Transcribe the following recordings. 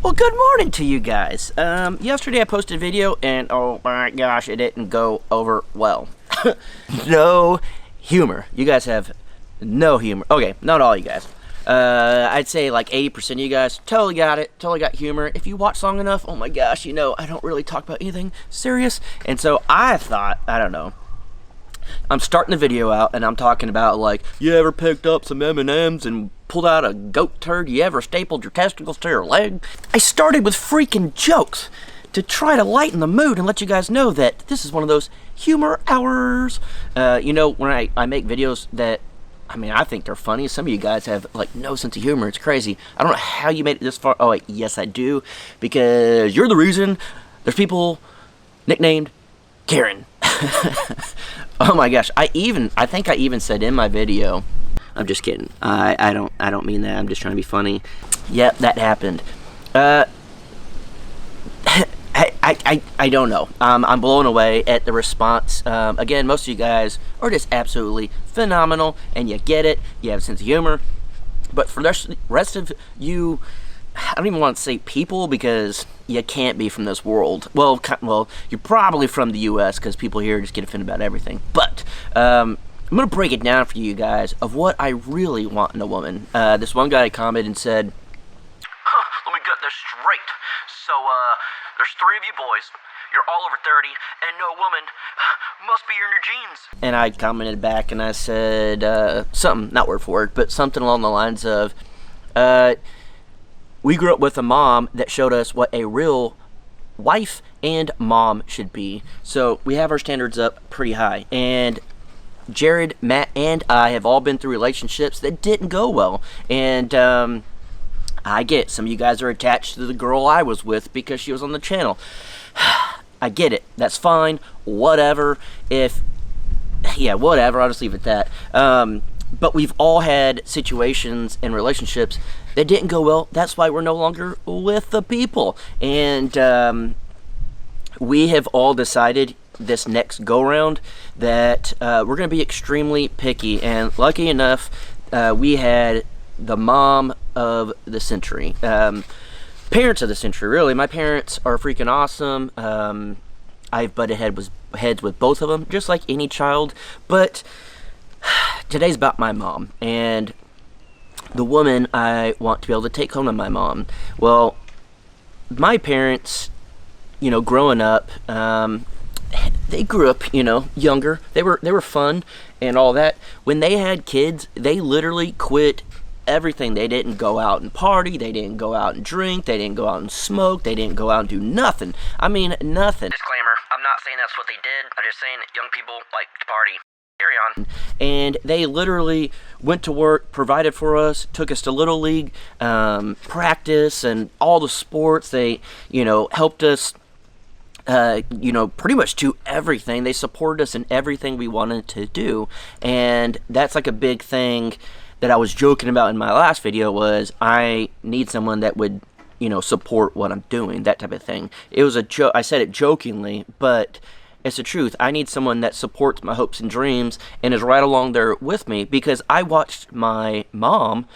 Well, good morning to you guys. Yesterday I posted a video and oh my gosh, it didn't go over well. No humor. You guys have no humor. Okay, not all you guys. I'd say like 80% of you guys totally got it, totally got humor. If you watch long enough, oh my gosh, you know, I don't really talk about anything serious. And so I thought, I don't know, I'm starting the video out and I'm talking about like, you ever picked up some M&Ms and pulled out a goat turd? You ever stapled your testicles to your leg? I started with freaking jokes to try to lighten the mood and let you guys know that this is one of those humor hours. You know, when I make videos that, I mean, I think they're funny. Some of you guys have like no sense of humor. It's crazy. I don't know how you made it this far. Oh wait, yes I do, because you're the reason there's people nicknamed Karen. Oh my gosh, I think I even said in my video, I'm just kidding. I don't mean that. I'm just trying to be funny. Yep, that happened. I don't know. I'm blown away at the response. Again, most of you guys are just absolutely phenomenal, and you get it. You have a sense of humor. But for the rest of you, I don't even want to say people, because you can't be from this world. Well, you're probably from the U.S. because people here just get offended about everything. But I'm going to break it down for you guys of what I really want in a woman. This one guy commented and said, let me get this straight. So, there's 3 of you boys. You're all over 30, and no woman must be in your genes. And I commented back and I said something, not word for word, but something along the lines of, we grew up with a mom that showed us what a real wife and mom should be. So we have our standards up pretty high. And Jared, Matt, and I have all been through relationships that didn't go well. And I get some of you guys are attached to the girl I was with because she was on the channel. I get it. That's fine. Whatever. Whatever. I'll just leave it at that. But we've all had situations and relationships that didn't go well. That's why we're no longer with the people. And we have all decided this next go-round that we're going to be extremely picky. And lucky enough, we had the mom of the century. Parents of the century, really. My parents are freaking awesome. I've butted heads with both of them, just like any child. But today's about my mom and the woman I want to be able to take home to my mom. Well, my parents, you know, growing up, they grew up, you know, younger. They were fun and all that. When they had kids, they literally quit everything. They didn't go out and party. They didn't go out and drink. They didn't go out and smoke. They didn't go out and do nothing. I mean, nothing. Disclaimer, I'm not saying that's what they did. I'm just saying young people like to party. Carry on. And they literally went to work, provided for us, took us to Little League practice and all the sports. They, you know, helped us, you know, pretty much do everything. They supported us in everything we wanted to do. And that's like a big thing that I was joking about in my last video, was I need someone that would, you know, support what I'm doing, that type of thing. It was a joke. I said it jokingly, but it's the truth. I need someone that supports my hopes and dreams and is right along there with me, because I watched my mom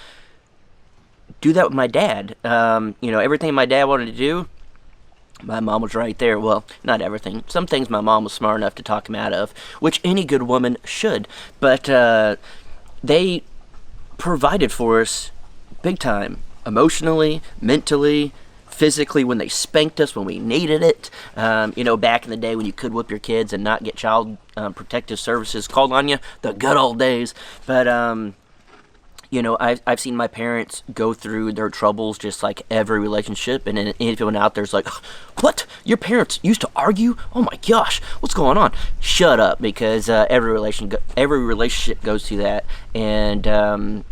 do that with my dad. You know, everything my dad wanted to do, my mom was right there. Well, not everything. Some things my mom was smart enough to talk him out of, which any good woman should. But they provided for us big time, emotionally, mentally, physically, when they spanked us when we needed it. You know, back in the day when you could whip your kids and not get child protective services called on you, the good old days. But you know, I've seen my parents go through their troubles just like every relationship, and then anyone out there's like, what? Your parents used to argue? Oh my gosh, what's going on? Shut up, because every relationship goes through that. And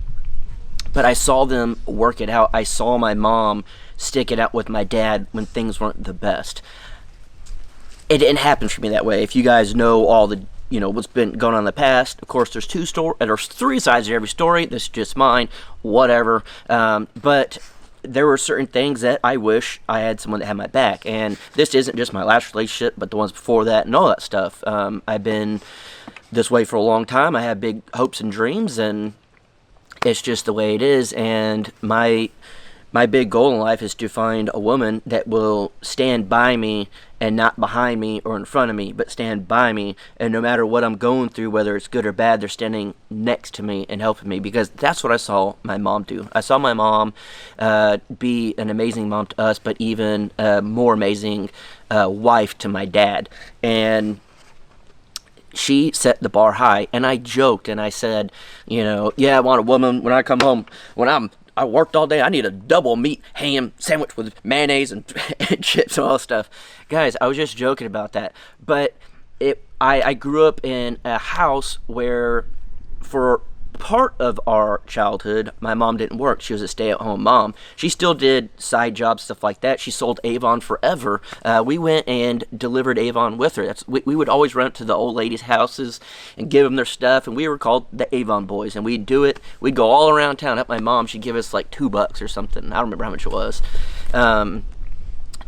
but I saw them work it out. I saw my mom stick it out with my dad when things weren't the best. It didn't happen for me that way. If you guys know all the, you know, what's been going on in the past, of course there's 3 sides to every story. This is just mine, whatever. But there were certain things that I wish I had someone that had my back. And this isn't just my last relationship, but the ones before that and all that stuff. I've been this way for a long time. I have big hopes and dreams, and it's just the way it is. And my my big goal in life is to find a woman that will stand by me and not behind me or in front of me, but stand by me. And no matter what I'm going through, whether it's good or bad, they're standing next to me and helping me, because that's what I saw my mom do. I saw my mom be an amazing mom to us, but even a more amazing wife to my dad. And she set the bar high. And I joked and I said, yeah, I want a woman when I come home, I worked all day, I need a double meat ham sandwich with mayonnaise and, and chips and all that stuff. Guys, I was just joking about that. But I grew up in a house where for part of our childhood, my mom didn't work. She was a stay-at-home mom. She still did side jobs, stuff like that. She sold Avon forever. We went and delivered Avon with her. We would always run to the old ladies' houses and give them their stuff, and we were called the Avon Boys, and we'd do it. We'd go all around town. At my mom, she'd give us like $2 or something. I don't remember how much it was.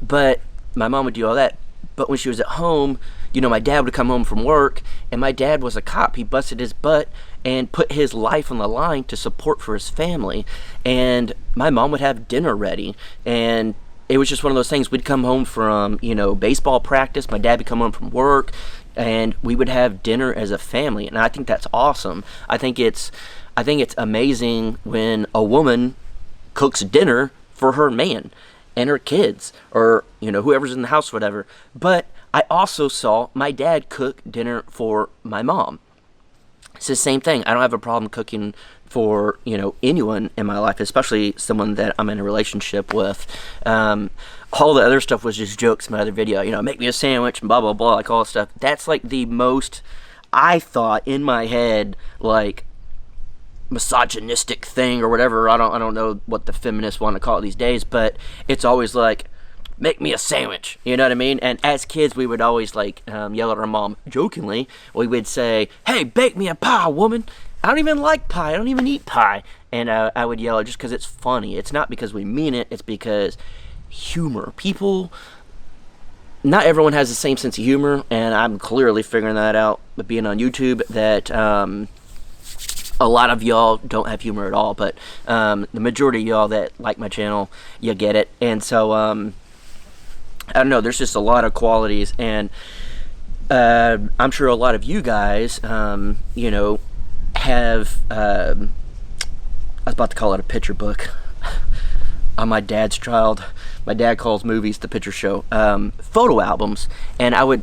But my mom would do all that. But when she was at home, my dad would come home from work, and my dad was a cop. He busted his butt and put his life on the line to support for his family. And my mom would have dinner ready, and it was just one of those things. We'd come home from baseball practice, my dad would come home from work, and we would have dinner as a family. And I think that's awesome. I think it's amazing when a woman cooks dinner for her man and her kids, or whoever's in the house, whatever. But I also saw my dad cook dinner for my mom. It's the same thing. I don't have a problem cooking for anyone in my life, especially someone that I'm in a relationship with. All the other stuff was just jokes in my other video. Make me a sandwich and blah blah blah, like all that stuff. That's like the most, I thought in my head, like misogynistic thing or whatever. I don't know what the feminists want to call it these days, but it's always like, make me a sandwich, you know what I mean? And as kids, we would always yell at our mom jokingly. We would say, hey, bake me a pie, woman. I don't even like pie. I don't even eat pie. And I would yell it just because it's funny. It's not because we mean it. It's because humor. Not everyone has the same sense of humor, and I'm clearly figuring that out with being on YouTube, that a lot of y'all don't have humor at all, but the majority of y'all that like my channel, you get it. And so I don't know, there's just a lot of qualities, and I'm sure a lot of you guys, have, I was about to call it a picture book. I'm my dad's child. My dad calls movies the picture show. Photo albums, and I would,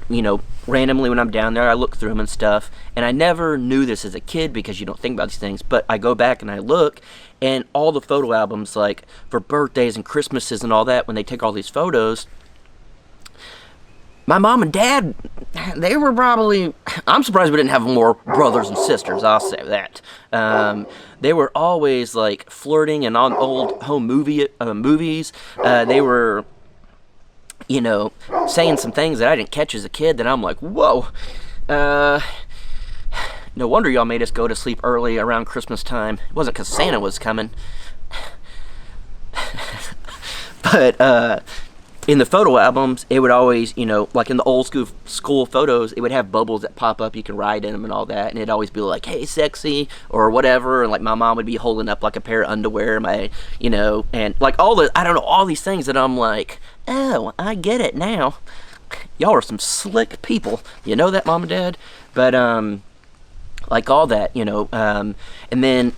randomly when I'm down there, I look through them and stuff, and I never knew this as a kid because you don't think about these things, but I go back and I look, and all the photo albums, like for birthdays and Christmases and all that, when they take all these photos, my mom and dad, they were probably, I'm surprised we didn't have more brothers and sisters, I'll say that. They were always like flirting and on old home movies. They were, saying some things that I didn't catch as a kid that I'm like, whoa. No wonder y'all made us go to sleep early around Christmas time. It wasn't because Santa was coming. But, in the photo albums, it would always, like in the old school photos, it would have bubbles that pop up, you can write in them and all that, and it'd always be like, hey, sexy, or whatever, and like my mom would be holding up like a pair of underwear, and like all these things that I'm like, oh, I get it now. Y'all are some slick people. You know that, Mom and Dad? But, like all that, and then,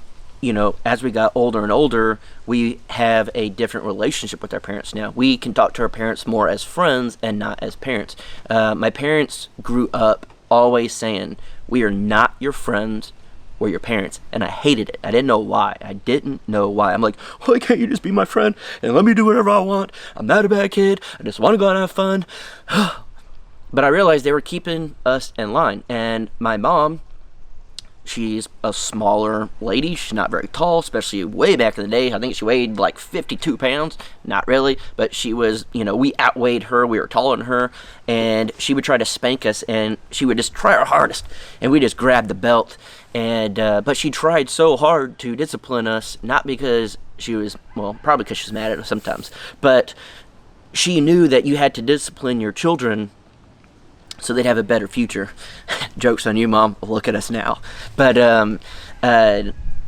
as we got older and older, we have a different relationship with our parents now. We can talk to our parents more as friends and not as parents. My parents grew up always saying, we are not your friends, we're your parents. And I hated it. I didn't know why. I'm like, why can't you just be my friend and let me do whatever I want? I'm not a bad kid. I just want to go out and have fun. But I realized they were keeping us in line. And my mom, she's a smaller lady. She's not very tall, especially way back in the day. I think she weighed like 52 pounds. Not really, but she was, we outweighed her. We were taller than her, and she would try to spank us, and she would just try her hardest, and we just grabbed the belt. And but she tried so hard to discipline us, not because she was, probably because she's mad at us sometimes, but she knew that you had to discipline your children so they'd have a better future. Joke's on you, Mom. Look at us now. But,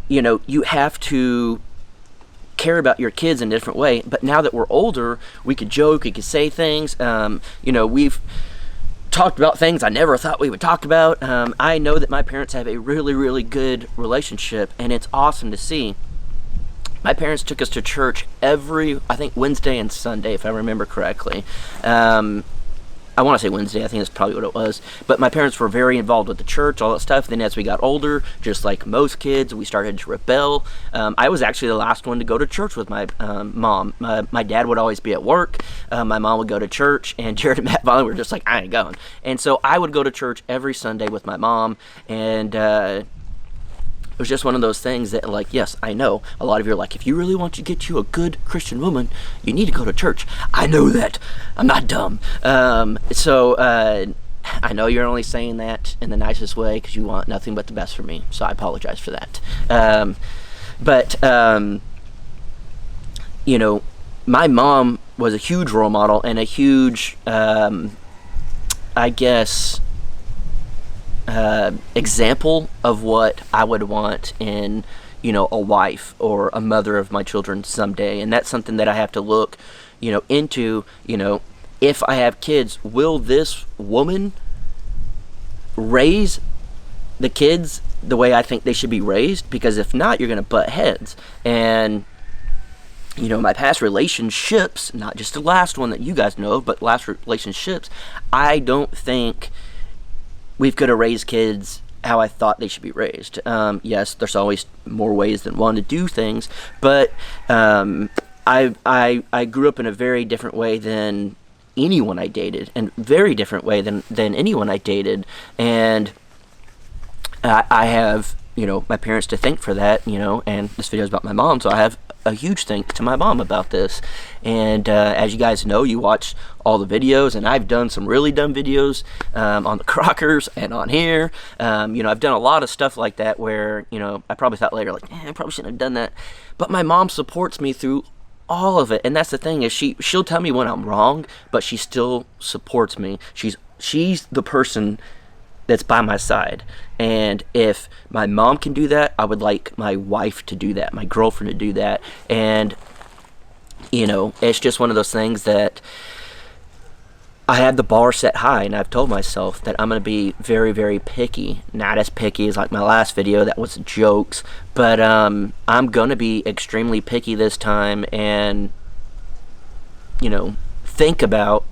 you have to care about your kids in a different way. But now that we're older, we could joke, we could say things. We've talked about things I never thought we would talk about. I know that my parents have a really, really good relationship, and it's awesome to see. My parents took us to church every, I think, Wednesday and Sunday, if I remember correctly. I want to say Wednesday, I think that's probably what it was. But my parents were very involved with the church, all that stuff. Then as we got older, just like most kids, we started to rebel. I was actually the last one to go to church with my mom. My dad would always be at work. My mom would go to church, and Jared and Matt finally were just like, I ain't going. And so I would go to church every Sunday with my mom, and it was just one of those things that, like, yes, I know a lot of you are like, if you really want to get you a good Christian woman, you need to go to church. I know that. I'm not dumb. I know you're only saying that in the nicest way because you want nothing but the best for me. So I apologize for that. My mom was a huge role model and a huge, example of what I would want in, a wife or a mother of my children someday. And that's something that I have to look, into, if I have kids, will this woman raise the kids the way I think they should be raised? Because if not, you're going to butt heads. And my past relationships, not just the last one that you guys know of, but last relationships, I don't think we've got to raise kids how I thought they should be raised. Yes, there's always more ways than one to do things, but I grew up in a very different way than anyone I dated, and very different way than anyone I dated, and I have my parents to thank for that, and this video is about my mom, so I have a huge thank to my mom about this. And as you guys know, you watch all the videos, and I've done some really dumb videos on the Crockers and on here. I've done a lot of stuff like that where I probably thought later, like, I probably shouldn't have done that, but my mom supports me through all of it. And that's the thing, is she'll tell me when I'm wrong, but she still supports me. She's the person that's by my side. And if my mom can do that, I would like my wife to do that, my girlfriend to do that. And it's just one of those things that I had the bar set high, and I've told myself that I'm going to be very, very picky. Not as picky as like my last video, that was jokes, but I'm going to be extremely picky this time, and think about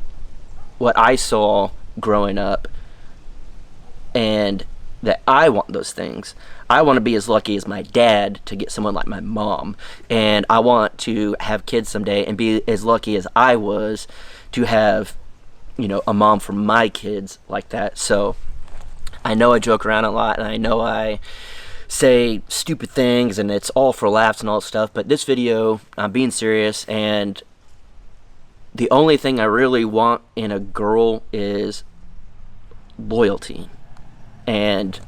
what I saw growing up, and that I want those things. I want to be as lucky as my dad to get someone like my mom, and I want to have kids someday and be as lucky as I was to have a mom for my kids like that. So I know I joke around a lot, and I know I say stupid things, and it's all for laughs and all that stuff, but this video, I'm being serious, and the only thing I really want in a girl is loyalty. And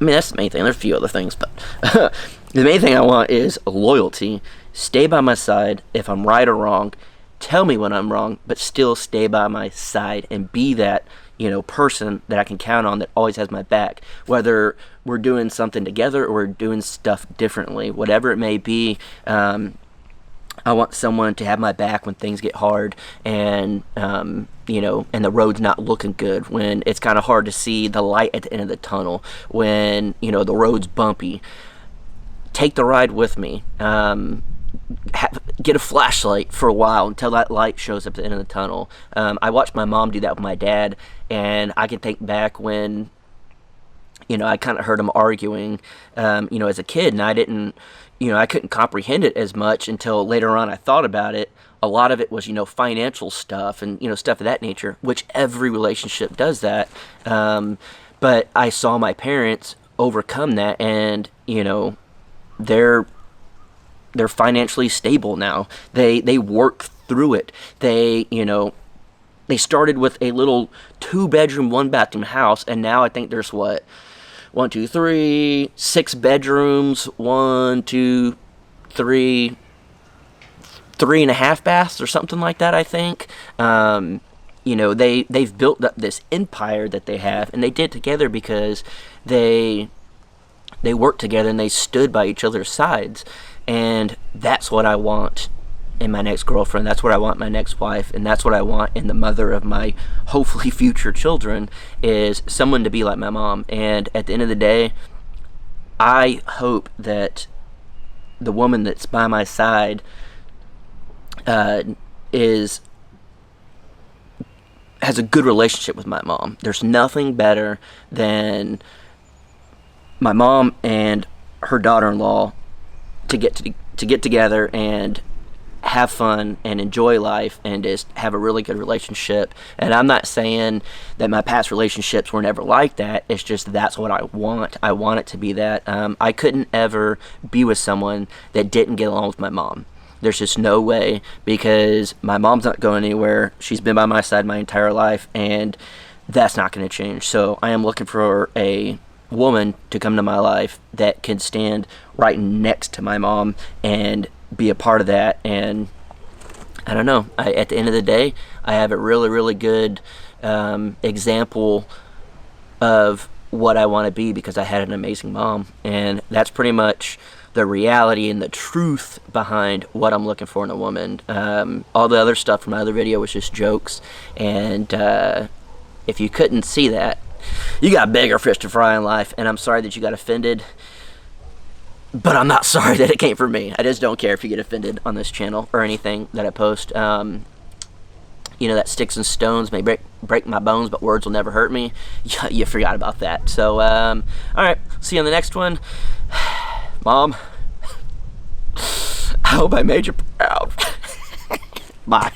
that's the main thing. There's a few other things, but the main thing I want is loyalty. Stay by my side if I'm right or wrong. Tell me when I'm wrong, but still stay by my side and be that, person that I can count on, that always has my back. Whether we're doing something together or we're doing stuff differently, whatever it may be, I want someone to have my back when things get hard, and and the road's not looking good, when it's kind of hard to see the light at the end of the tunnel, when the road's bumpy. Take the ride with me. Get a flashlight for a while until that light shows up at the end of the tunnel. I watched my mom do that with my dad, and I can think back when I kind of heard them arguing as a kid, and I didn't I couldn't comprehend it as much until later on I thought about it. A lot of it was, financial stuff and, stuff of that nature, which every relationship does that. But I saw my parents overcome that, and, they're financially stable now. They work through it. They started with a little 2-bedroom, 1-bathroom house, and now I think there's 6 bedrooms, 3.5 baths or something like that, I think. They've built up this empire that they have, and they did together because they worked together and they stood by each other's sides. And that's what I want in my next girlfriend. That's what I want in my next wife. And that's what I want in the mother of my hopefully future children, is someone to be like my mom. And at the end of the day, I hope that the woman that's by my side has a good relationship with my mom. There's nothing better than my mom and her daughter-in-law to get together and have fun and enjoy life and just have a really good relationship. And I'm not saying that my past relationships were never like that. It's just that's what I want. I want it to be that. I couldn't ever be with someone that didn't get along with my mom. There's just no way, because my mom's not going anywhere. She's been by my side my entire life, and that's not going to change. So I am looking for a woman to come to my life that can stand right next to my mom and be a part of that. And I don't know, at the end of the day, I have a really, really good example of what I want to be, because I had an amazing mom. And that's pretty much the reality and the truth behind what I'm looking for in a woman. All the other stuff from my other video was just jokes, and if you couldn't see that, you got bigger fish to fry in life. And I'm sorry that you got offended, but I'm not sorry that it came from me. I just don't care if you get offended on this channel or anything that I post. You know, that sticks and stones may break my bones, but words will never hurt me. You forgot about that. So all right, see you on the next one. Mom, I hope I made you proud. Bye.